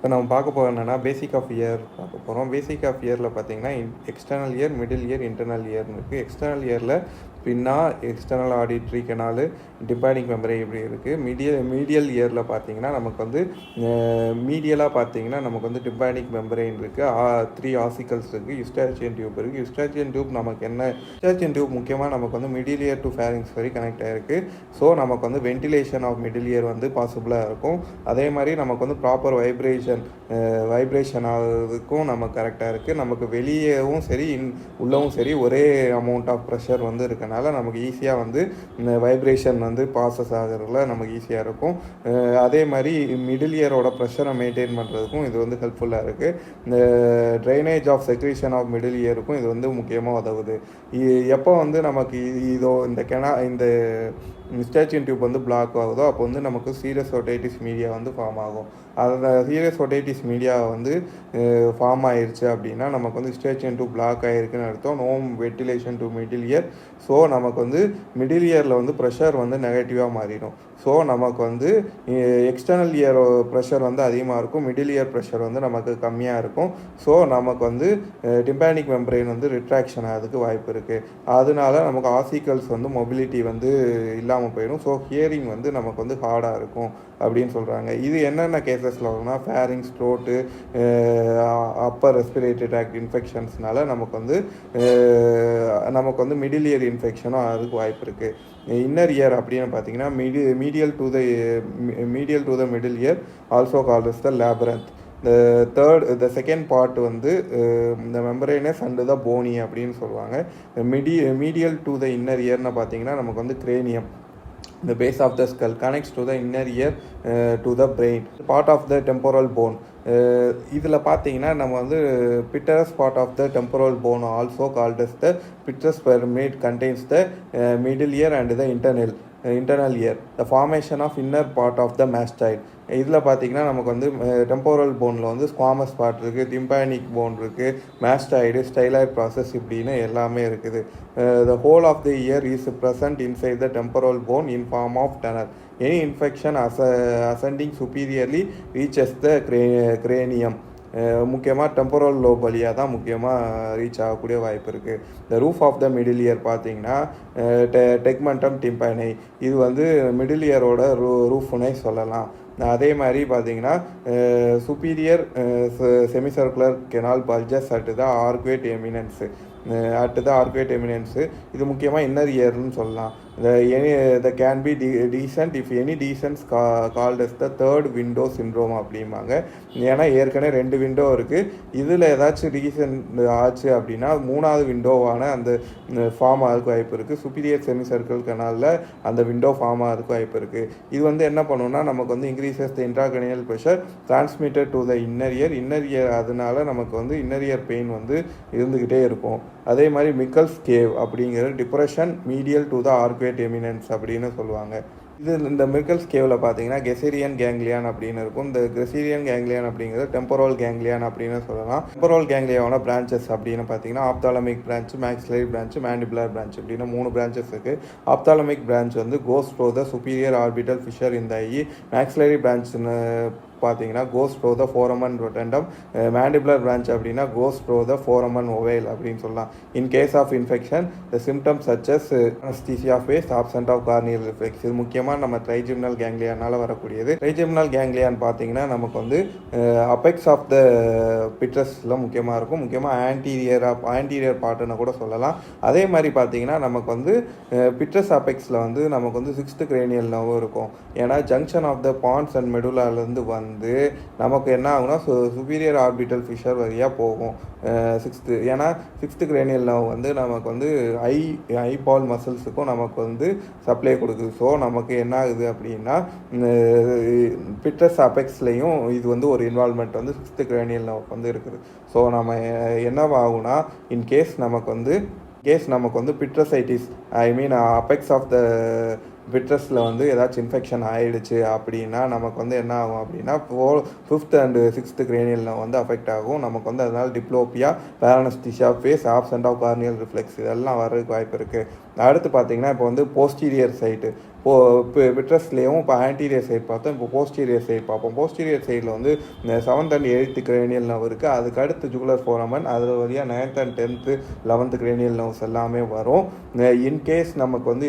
இப்போ நம்ம பார்க்க போகிறது என்னென்னா பேசிக் ஆஃப் இயர் பார்க்க போகிறோம். பேசிக் ஆஃப் இயரில் பார்த்தீங்கன்னா external ear, middle ear, internal இயர்னு இருக்குது. எக்ஸ்டர்னல் இயரில் பின்னா எக்ஸ்டர்னல் ஆடிட்ரி கெனாலு, டிம்பேனிக் மெம்பரே இப்படி இருக்குது. மீடியல் இயரில் பார்த்தீங்கன்னா நமக்கு வந்து மீடியலாக பார்த்தீங்கன்னா நமக்கு வந்து டிம்பேனிக் மெம்பரேன் இருக்குது. 3 ஆசிக்கல்ஸ் இருக்குது. யுஸ்டாச்சியன் டியூப் இருக்குது. யுஸ்டாச்சியன் டியூப் நமக்கு என்ன, யுஸ்டாச்சியன் டியூப் முக்கியமாக நமக்கு வந்து மிடில் இயர் டு ஃபேரிங்ஸ் வரை கனெக்ட் ஆகிருக்கு. ஸோ நமக்கு வந்து வென்டிலேஷன் ஆஃப் மிடில் இயர் வந்து பாசிபிளாக இருக்கும். அதே மாதிரி நமக்கு வந்து ப்ராப்பர் வைப்ரேஷன் ஆகிறதுக்கும் நமக்கு கரெக்டாக இருக்குது. நமக்கு வெளியேவும் சரி உள்ளவும் சரி ஒரே அமௌண்ட் ஆஃப் ப்ரெஷர் வந்து இருக்கனால நமக்கு ஈஸியாக வந்து வைப்ரேஷன் வந்து பாசஸ் ஆகிறதுல நமக்கு ஈஸியாக இருக்கும். அதே மாதிரி மிடில் இயரோட ப்ரெஷரை மெயின்டைன் பண்ணுறதுக்கும் இது வந்து ஹெல்ப்ஃபுல்லாக இருக்குது. இந்த drainage of secretion of middle இயருக்கும் இது வந்து முக்கியமாக உதவுது. எப்போ வந்து நமக்கு இந்த யுஸ்டாச்சியன் டியூப் வந்து பிளாக் ஆகுதோ அப்போ வந்து நமக்கு சீரியஸ் ஓட்டைட்டிஸ் மீடியா வந்து ஃபார்ம் ஆகும். அந்த சீரியஸ் ஓட்டைட்டிஸ் மீடியா வந்து ஃபார்ம் ஆயிடுச்சு அப்படின்னா நமக்கு வந்து யுஸ்டாச்சியன் டியூப் பிளாக் ஆகிருக்குன்னு அர்த்தம். No ventilation to middle ear. So நமக்கு வந்து மிடில் இயரில் வந்து ப்ரெஷர் வந்து நெகட்டிவாக மாறிடும். ஸோ நமக்கு வந்து எக்ஸ்டர்னல் இயர் ப்ரெஷர் வந்து அதிகமாக இருக்கும், மிடில் இயர் ப்ரெஷர் வந்து நமக்கு கம்மியாக இருக்கும். ஸோ நமக்கு வந்து டிம்பேனிக் மெம்பரேன் வந்து ரிட்ராக்ஷன் ஆகிறதுக்கு வாய்ப்பு இருக்குது. அதனால நமக்கு ஆசிக்கல்ஸ் வந்து மொபிலிட்டி வந்து இல்லாமல் போயிடும். ஸோ ஹியரிங் வந்து நமக்கு வந்து ஹார்டாக இருக்கும் அப்படின்னு சொல்கிறாங்க. இது என்னென்ன கேசஸில் வரும்னா pharynx, throat, upper respiratory tract இன்ஃபெக்ஷன்ஸ்னால நமக்கு வந்து மிடில் இயர் இன்ஃபெக்ஷனும் அதுக்கு வாய்ப்பு இருக்குது. இன்னர் இயர் அப்படின்னு பார்த்தீங்கன்னா medial to the middle ear, also called as the labyrinth. the second part வந்து the membranous and the bony அப்படின்னு சொல்லுவாங்க. medial to the inner earனு பார்த்தீங்கன்னா நமக்கு வந்து cranium, the base of the skull connects to the inner ear to the brain, part of the temporal bone. இதில் பார்த்தீங்கன்னா நம்ம வந்து pittorous part of the temporal bone also called as the pittorous pyramid contains the middle ear and the internal ear, the formation of inner part of the mastoid. இதில் பார்த்தீங்கன்னா நமக்கு வந்து temporal போனில் வந்து ஸ்குவாமஸ் பார்ட் இருக்குது, tympanic phone இருக்குது, mastoid, styloid process இப்படின்னு எல்லாமே இருக்குது. The whole of the ear is present inside the temporal bone in form of tunnel. Any infection ascending superiorly reaches the cranium. முக்கியமாக டெம்பரல் லோப் வழியாக தான் முக்கியமாக reach ஆகக்கூடிய வாய்ப்பு இருக்குது. இந்த roof of the middle ear பார்த்தீங்கன்னா டெக்மெண்டம் டிம்பைனை, இது வந்து மிடில் இயரோட ரூஃப்னே சொல்லலாம். அதே மாதிரி பார்த்தீங்கன்னா superior செமிசர்குலர் canal bulges at the arcuate எமினன்ஸு, இது முக்கியமாக இன்னர் இயர்னு சொல்லலாம். the can be decent if any decent called as the third window syndrome அப்படிம்பாங்க. ஏன்னா ஏற்கனவே 2 விண்டோ இருக்குது, இதில் ஏதாச்சும் ரீசன்ட் ஆச்சு அப்படின்னா 3வது விண்டோவான அந்த ஃபார்ம் ஆகிறதுக்கு வாய்ப்பு இருக்குது. சுப்பீரியர் செமி சர்க்கிள் கனாலில் அந்த விண்டோ ஃபார்ம் ஆகிறதுக்கு வாய்ப்பு இருக்குது. இது வந்து என்ன பண்ணுன்னா நமக்கு வந்து increases the intracranial pressure transmitted to the inner year, அதனால நமக்கு வந்து இன்னர் இயர் பெயின் வந்து இருந்துக்கிட்டே இருக்கும். அதே மாதிரி மிக்கல்ஸ் கேவ் அப்படிங்கிற depression medial to the arcuate eminence அப்படின்னு சொல்லுவாங்க. இந்த மிக்கல்ஸ் கேவில் பார்த்தீங்கன்னா கெசேரியன் கேங்லியான் அப்படின்னு இருக்கும். இந்த கெசேரியன் கேங்லியான் அப்படிங்கிறது டெம்பரல் கேங்லியான் அப்படின்னு சொல்லலாம். டெம்பரல் கேங்லியாவோட பிரான்ச்சஸ் அப்படின்னு பார்த்தீங்கன்னா ophthalmic branch, maxillary branch, mandibular branch அப்படின்னு 3 பிரான்ச்சஸ் இருக்குது. ஆப்தாலமிக் பிரான்ச் வந்து goes to the superior orbital fissure இந்த ஐ. மேக்ஸிலரி பிரான்ச்னு பார்த்தீங்கன்னா goes through the foramen rotundum. Mandibular branch அப்படின்னா goes through the foramen ovale அப்படின்னு சொல்லலாம். In case of infection the symptoms such as anaesthesia face, absent of corneal reflex, இது முக்கியமாக நம்ம ட்ரைஜிமினல் கேங்லியானால் வரக்கூடியது. ட்ரைஜிமினல் கேங்லியான் பார்த்தீங்கன்னா நமக்கு வந்து அபெக்ஸ் ஆஃப் த பிட்ரஸில் முக்கியமாக இருக்கும். முக்கியமாக ஆன்டீரியர் பார்ட்டுன்னு கூட சொல்லலாம். அதே மாதிரி பார்த்தீங்கன்னா நமக்கு வந்து பிட்ரஸ் அபெக்ஸில் வந்து நமக்கு வந்து 6th கிரேனியல்னாவும் இருக்கும். ஏன்னா ஜங்ஷன் ஆஃப் த பான்ஸ் அண்ட் மெடுலாலேருந்து வந்து நமக்கு என்ன ஆகுனா சுப்பீரியர் ஆர்பிட்டல் ஃபிஷர் வழியாக போகும் 6th. ஏன்னா 6th கிரேனியல் நர்வ் வந்து நமக்கு வந்து ஐபால் மசில்ஸுக்கும் நமக்கு வந்து சப்ளை கொடுக்குது. ஸோ நமக்கு என்ன ஆகுது அப்படின்னா பிட்ரஸ் அபெக்ஸ்லேயும் இது வந்து ஒரு இன்வால்மெண்ட் வந்து 6th கிரேனியல் நர்வ் வந்து இருக்குது. ஸோ நம்ம என்னவாகும்னா இன்கேஸ் நமக்கு வந்து பிட்ரசைட்டிஸ், அபெக்ஸ் ஆஃப் த பிட்ரஸில் வந்து ஏதாச்சும் இன்ஃபெக்ஷன் ஆகிடுச்சு அப்படின்னா நமக்கு வந்து என்ன ஆகும் அப்படின்னா 5th and 6th கிரேனியல் வந்து அஃபெக்ட் ஆகும். நமக்கு வந்து அதனால் diplopia, paraesthesia face, absent of corneal reflex இதெல்லாம் வர்றதுக்கு வாய்ப்பு இருக்குது. அடுத்து பார்த்தீங்கன்னா இப்போ வந்து போஸ்டீரியர் விட்ரஸ்லேயும் இப்போ ஆன்டீரியர் சைடு பார்த்தோம். இப்போ போஸ்டீரியர் சைடு பார்ப்போம். போஸ்டீரியர் சைடில் வந்து 7th and 8th cranial nerve இருக்குது. அதுக்கு அடுத்து ஜுகுலர் ஃபோராமன், அதில் வழியாக 9th and 10th 11th cranial nerves எல்லாமே வரும். இன்கேஸ் நமக்கு வந்து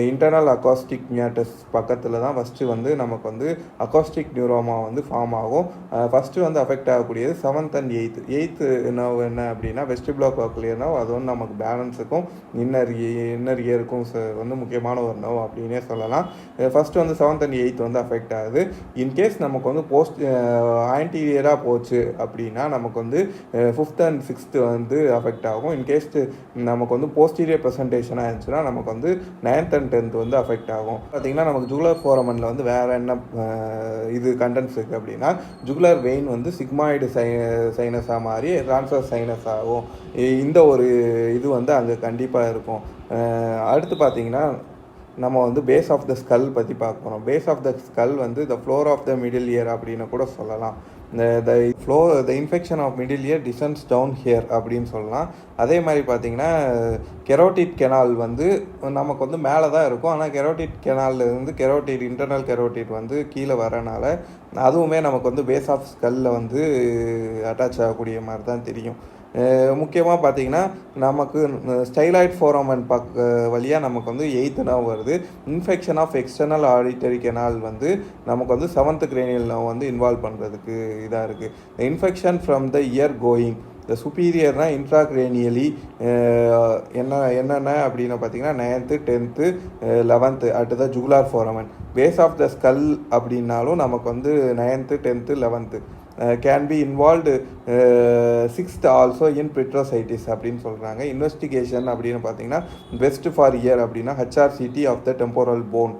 இன்டர்னல் அக்காஸ்டிக் மியாட்டஸ் பக்கத்தில் தான் ஃபஸ்ட்டு வந்து நமக்கு வந்து அக்காஸ்டிக் நியூரோமா வந்து ஃபார்ம் ஆகும். ஃபஸ்ட்டு வந்து அஃபெக்ட் ஆகக்கூடியது 7th and 8th நர்வ் என்ன அப்படின்னா வெஸ்டிபுலோ காக்லியர் நர்வ். அது வந்து நமக்கு பேலன்ஸுக்கும் இன்னர் இயருக்கும் வந்து முக்கியமான ஒரு நர்வ் அப்படின்னே சொல்லலாம். ஃபஸ்ட்டு வந்து 7th and 8th வந்து அஃபெக்ட் ஆகுது. இன்கேஸ் நமக்கு வந்து ஆன்டீரியராக போச்சு அப்படின்னா நமக்கு வந்து 5th and 6th வந்து அஃபெக்ட் ஆகும். இன்கேஸ் நமக்கு வந்து போஸ்டீரியர் ப்ரெசன்டேஷனாக இருந்துச்சுன்னா நமக்கு வந்து 9th and 10th வந்து அஃபெக்ட் ஆகும். பார்த்திங்கன்னா நமக்கு ஜுகுலர் ஃபோரமனில் வந்து வேறு என்ன இது கண்டென்ட்ஸ் இருக்குது அப்படின்னா ஜுகுலர் வெயின் வந்து சிக்மாய்டு சைனஸாக மாறி ட்ரான்ஸ்வர்ஸ் சைனஸ் ஆகும். இந்த ஒரு இது வந்து அங்கே கண்டிப்பாக இருக்கும். அடுத்து பார்த்திங்கன்னா நம்ம வந்து பேஸ் ஆஃப் த ஸ்கல் பற்றி பார்க்க போகிறோம். பேஸ் ஆஃப் த ஸ்கல் வந்து the floor of the middle ear அப்படின்னு கூட சொல்லலாம். The infection of middle ear descends down here அப்படின்னு சொல்லலாம். அதே மாதிரி பார்த்திங்கன்னா கெரோட்டிட் கெனால் வந்து நமக்கு வந்து மேலே தான் இருக்கும். ஆனால் கெரோட்டிட் கெனால்லேருந்து இன்டர்னல் கெரோட்டிட் வந்து கீழே வரனால அதுவுமே நமக்கு வந்து பேஸ் ஆஃப் ஸ்கல்லில் வந்து அட்டாச் ஆகக்கூடிய மாதிரி தான் தெரியும். முக்கியமாக பார்த்திங்கன்னா நமக்கு ஸ்டைலாய்ட் ஃபோராமன் வழியாக நமக்கு வந்து 8th nerve வருது. Infection of external auditory canal வந்து நமக்கு வந்து 7th cranial nerve வந்து இன்வால்வ் பண்ணுறதுக்கு இதாக இருக்குது. Infection from the ear going the சுப்பீரியர்னா இன்ட்ராக்ரேனியலி என்னென்ன அப்படின்னு பார்த்தீங்கன்னா 9th 10th 11th at the jugular foramen. Base of the skull அப்படின்னாலும் நமக்கு வந்து 9th 10th 11th can be involved 6th also in petrositis அப்படின்னு சொல்கிறாங்க. இன்வெஸ்டிகேஷன் அப்படின்னு பார்த்தீங்கன்னா பெஸ்ட் ஃபார் இயர் அப்படின்னா HRCT of the temporal phone.